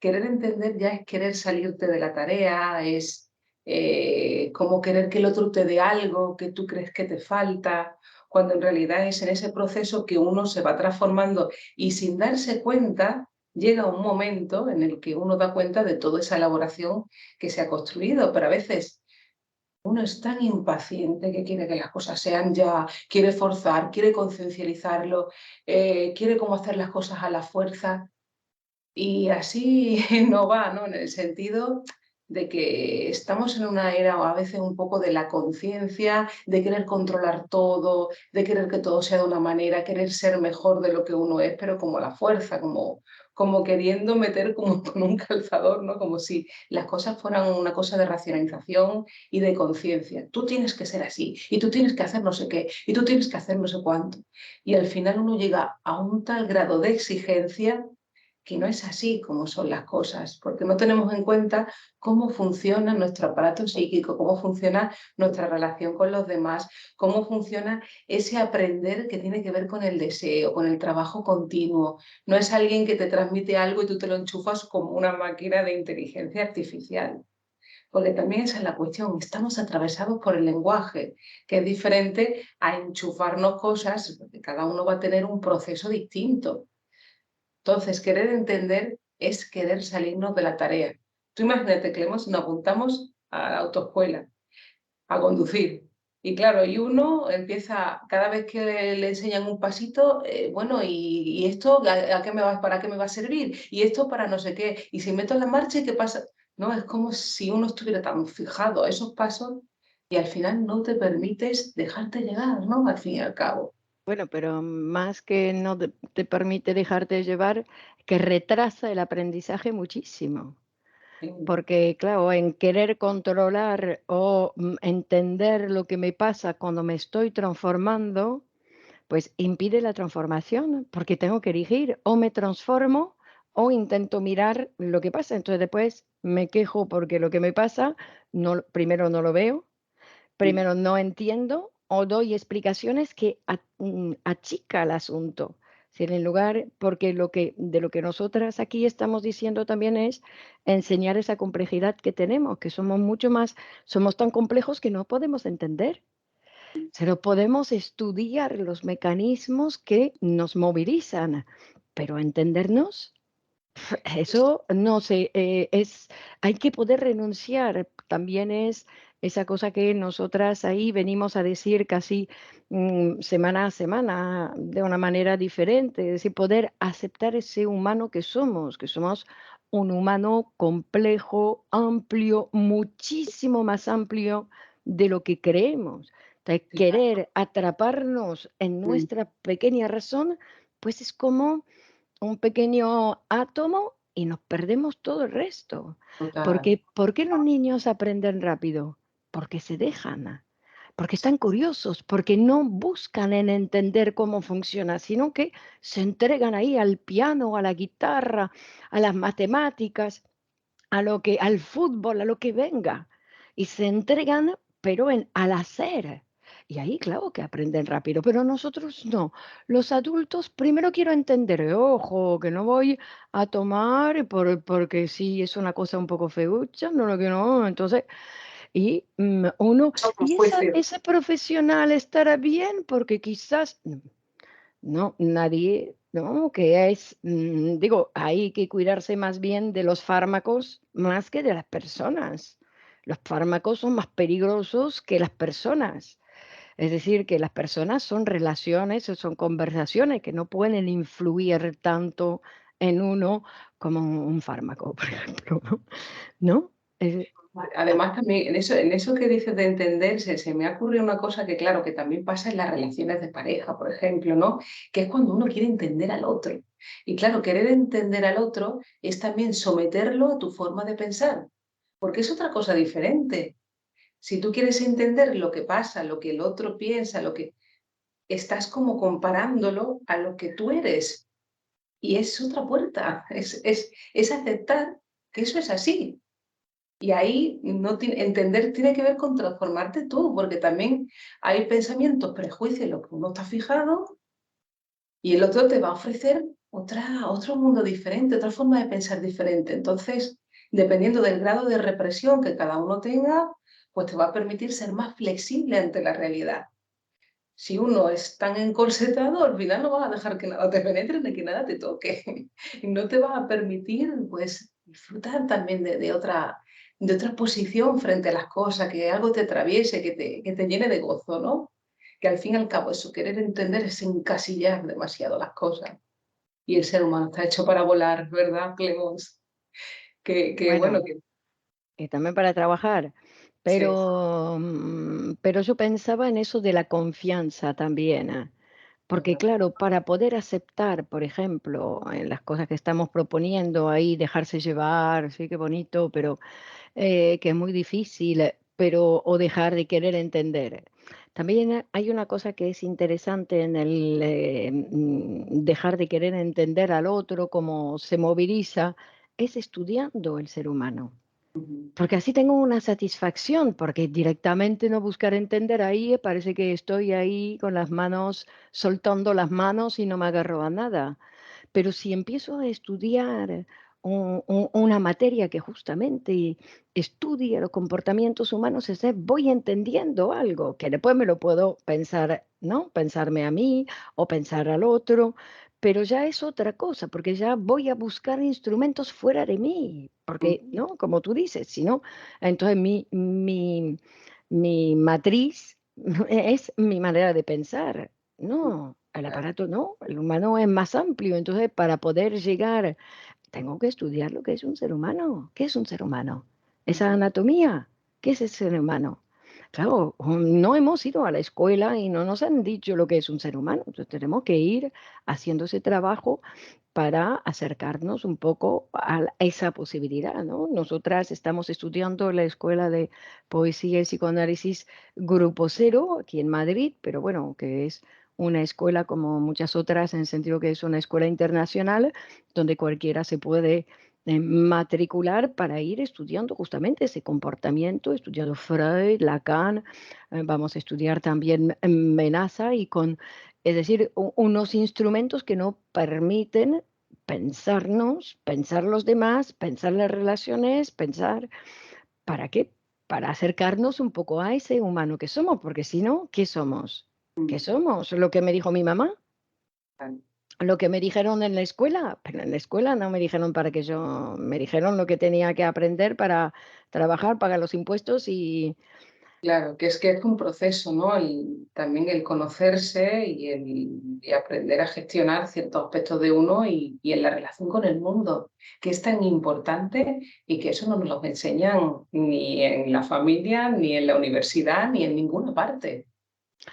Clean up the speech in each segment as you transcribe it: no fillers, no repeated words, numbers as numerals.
querer entender ya es querer salirte de la tarea, es como querer que el otro te dé algo que tú crees que te falta, cuando en realidad es en ese proceso que uno se va transformando y sin darse cuenta llega un momento en el que uno da cuenta de toda esa elaboración que se ha construido, pero a veces uno es tan impaciente que quiere que las cosas sean ya, quiere forzar, quiere conciencializarlo, quiere como hacer las cosas a la fuerza y así no va, ¿no? En el sentido de que estamos en una era a veces un poco de la conciencia, de querer controlar todo, de querer que todo sea de una manera, querer ser mejor de lo que uno es, pero como a la fuerza, como queriendo meter como con un calzador, ¿no? Como si las cosas fueran una cosa de racionalización y de conciencia. Tú tienes que ser así, y tú tienes que hacer no sé qué, y tú tienes que hacer no sé cuánto. Y al final uno llega a un tal grado de exigencia que no es así como son las cosas, porque no tenemos en cuenta cómo funciona nuestro aparato psíquico, cómo funciona nuestra relación con los demás, cómo funciona ese aprender que tiene que ver con el deseo, con el trabajo continuo. No es alguien que te transmite algo y tú te lo enchufas como una máquina de inteligencia artificial. Porque también esa es la cuestión, estamos atravesados por el lenguaje, que es diferente a enchufarnos cosas, porque cada uno va a tener un proceso distinto. Entonces, querer entender es querer salirnos de la tarea. Tú imagínate que nos apuntamos a la autoescuela, a conducir. Y claro, y uno empieza, cada vez que le enseñan un pasito, bueno, ¿y esto a qué me va, para qué me va a servir? ¿Y esto para no sé qué? ¿Y si meto en la marcha y qué pasa? No, es como si uno estuviera tan fijado a esos pasos y al final no te permites dejarte llevar, ¿no? Al fin y al cabo. Bueno, pero más que no te permite dejarte llevar, que retrasa el aprendizaje muchísimo. Porque, claro, en querer controlar o entender lo que me pasa cuando me estoy transformando, pues impide la transformación, porque tengo que elegir, o me transformo o intento mirar lo que pasa. Entonces después me quejo porque lo que me pasa, no, primero no lo veo, primero no entiendo o doy explicaciones que achica el asunto. Si en lugar, porque de lo que nosotras aquí estamos diciendo también es enseñar esa complejidad que tenemos, que somos tan complejos que no podemos entender. Pero podemos estudiar los mecanismos que nos movilizan, pero entendernos, eso no sé, hay que poder renunciar. También es esa cosa que nosotras ahí venimos a decir casi semana a semana de una manera diferente, es decir, poder aceptar ese humano que somos un humano complejo, amplio, muchísimo más amplio de lo que creemos. Entonces, querer atraparnos en Mm, nuestra pequeña razón, pues es como un pequeño átomo y nos perdemos todo el resto. total. Porque, ¿por qué los niños aprenden rápido? Porque se dejan, porque están curiosos, porque no buscan en entender cómo funciona, sino que se entregan ahí al piano, a la guitarra, a las matemáticas, al fútbol, a lo que venga. Y se entregan, pero al hacer. Y ahí, claro, que aprenden rápido, pero nosotros no. Los adultos, primero quiero entender, ojo, que no voy a tomar porque sí es una cosa un poco feucha, no lo que no, entonces, Somos y juicios. ese profesional estará bien porque quizás, no, nadie, no, que es, digo, hay que cuidarse más bien de los fármacos más que de las personas. Los fármacos son más peligrosos que las personas. Es decir, que las personas son relaciones o son conversaciones que no pueden influir tanto en uno como un fármaco, por ejemplo, ¿no? Eh, Además, también en eso que dices de entenderse, se me ha ocurrido una cosa que, claro, que también pasa en las relaciones de pareja, por ejemplo, ¿no? Que es cuando uno quiere entender al otro. Y claro, querer entender al otro es también someterlo a tu forma de pensar, porque es otra cosa diferente. Si tú quieres entender lo que pasa, lo que el otro piensa, lo que estás como comparándolo a lo que tú eres. Y es otra puerta, es aceptar que eso es así. Y ahí no entender tiene que ver con transformarte tú, porque también hay pensamientos, prejuicios en los que uno está fijado y el otro te va a ofrecer otro mundo diferente, otra forma de pensar diferente. Entonces, dependiendo del grado de represión que cada uno tenga, pues te va a permitir ser más flexible ante la realidad. Si uno es tan encorsetado, al final no vas a dejar que nada te penetre ni que nada te toque. Y no te va a permitir, pues, disfrutar también de otra posición frente a las cosas, que algo te atraviese, que te llene de gozo, ¿no? Que al fin y al cabo eso, querer entender es encasillar demasiado las cosas. Y el ser humano está hecho para volar, ¿verdad, Clemons? Que bueno, Bueno, y también para trabajar, sí. pero yo pensaba en eso de la confianza también, porque claro, para poder aceptar, por ejemplo, en las cosas que estamos proponiendo ahí, dejarse llevar, sí, qué bonito, pero que es muy difícil, pero o dejar de querer entender. También hay una cosa que es interesante en el dejar de querer entender al otro, cómo se moviliza, es estudiando el ser humano. Ujú. Porque así tengo una satisfacción, porque directamente no buscar entender ahí, parece que estoy ahí con las manos, soltando las manos y no me agarro a nada. Pero si empiezo a estudiar una materia que justamente estudia los comportamientos humanos, voy entendiendo algo, que después me lo puedo pensar, ¿no? Pensarme a mí o pensar al otro, pero ya es otra cosa, porque ya voy a buscar instrumentos fuera de mí, porque, Mm, ¿no? Como tú dices, si no, entonces mi matriz es mi manera de pensar. mm, No, el claro. aparato no, el humano es más amplio, entonces para poder llegar, tengo que estudiar lo que es un ser humano. ¿Qué es un ser humano? Esa Ujú. anatomía, ¿qué es el ser humano? Claro, no hemos ido a la escuela y no nos han dicho lo que es un ser humano, entonces tenemos que ir haciendo ese trabajo para acercarnos un poco a esa posibilidad, ¿no? Nosotras estamos estudiando la Escuela de Poesía y Psicoanálisis Grupo Cero aquí en Madrid, pero bueno, que es una escuela como muchas otras, en el sentido que es una escuela internacional donde cualquiera se puede matricular para ir estudiando justamente ese comportamiento, estudiando Freud, Lacan, vamos a estudiar también Menaza y con, es decir, unos instrumentos que no permiten pensarnos, pensar los demás, pensar las relaciones, pensar, ¿para qué? Para acercarnos un poco a ese humano que somos, porque si no, ¿qué somos? ¿Qué Mm, somos? Lo que me dijo mi mamá, claro. lo que me dijeron en la escuela, pero en la escuela no me dijeron para que yo, me dijeron lo que tenía que aprender para trabajar, pagar los impuestos y Claro, que es un proceso, ¿no? También el conocerse y aprender a gestionar ciertos aspectos de uno y en la relación con el mundo, que es tan importante y que eso no nos lo enseñan ni en la familia, ni en la universidad, ni en ninguna parte.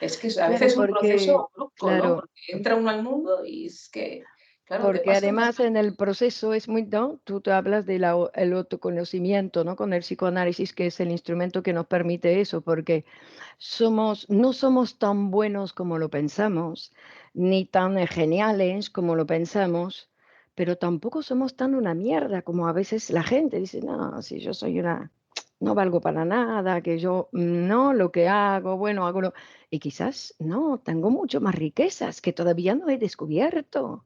Es que a claro, veces es un porque, proceso brusco, ¿no? claro, Porque entra uno al mundo y es que, claro, te porque pasa una... además en el proceso es muy, ¿no? Tú te hablas del el autoconocimiento, ¿no? Con el psicoanálisis, que es el instrumento que nos permite eso, porque no somos tan buenos como lo pensamos, ni tan geniales como lo pensamos, pero tampoco somos tan una mierda como a veces la gente dice, no, si yo soy una, no valgo para nada, que yo no, lo que hago, bueno, hago lo... Y quizás no, tengo mucho más riquezas que todavía no he descubierto.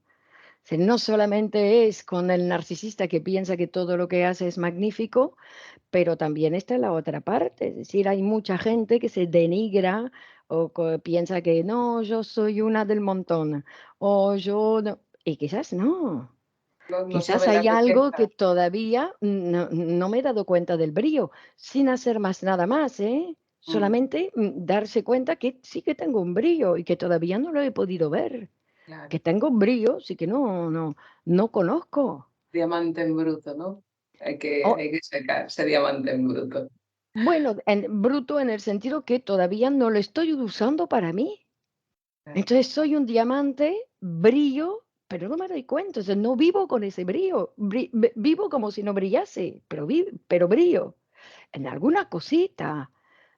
Sea, no solamente es con el narcisista que piensa que todo lo que hace es magnífico, pero también está la otra parte. Es decir, hay mucha gente que se denigra o piensa que no, yo soy una del montón o yo no. Y quizás no. No, no Quizás sabe la hay algo que riqueza. todavía no me he dado cuenta del brillo, sin hacer más nada más, ¿eh? Mm, Solamente darse cuenta que sí que tengo un brillo y que todavía no lo he podido ver. claro, Que tengo brillos y que no conozco. diamante en bruto, ¿no? O Hay que sacar ese diamante en bruto. bueno, en bruto en el sentido que todavía no lo estoy usando para mí. Claro. Entonces soy un diamante, brillo, pero no me doy cuenta, o sea, no vivo con ese brillo, vivo como si no brillase, pero brillo en alguna cosita.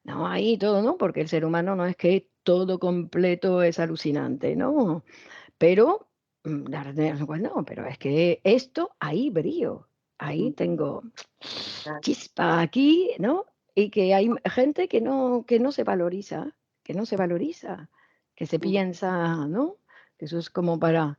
No, ahí todo, ¿no? Porque el ser humano no es que todo completo es alucinante, ¿no? Pero, bueno, pero es que esto, ahí brillo, ahí Ujú, tengo claro. chispa aquí, ¿no? Y que hay gente que no se valoriza, que no se valoriza, que se Mm, piensa, ¿no? Que eso es como para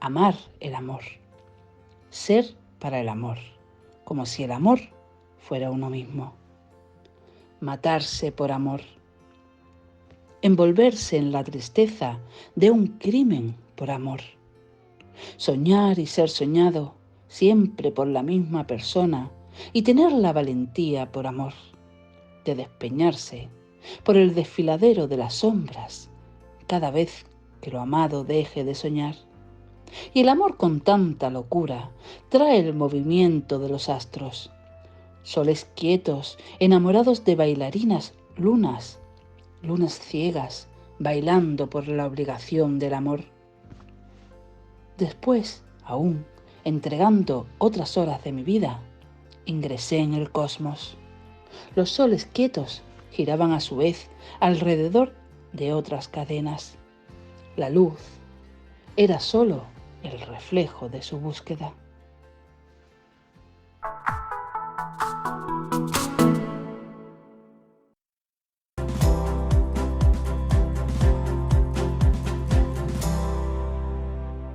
amar el amor, ser para el amor, como si el amor fuera uno mismo, matarse por amor, envolverse en la tristeza de un crimen por amor, soñar y ser soñado siempre por la misma persona y tener la valentía por amor de despeñarse por el desfiladero de las sombras cada vez que lo amado deje de soñar. Y el amor con tanta locura trae el movimiento de los astros, soles quietos, enamorados de bailarinas, lunas ciegas, bailando por la obligación del amor. Después, aún, entregando otras horas de mi vida, ingresé en el cosmos. Los soles quietos giraban a su vez alrededor de otras cadenas. La luz era solo el reflejo de su búsqueda.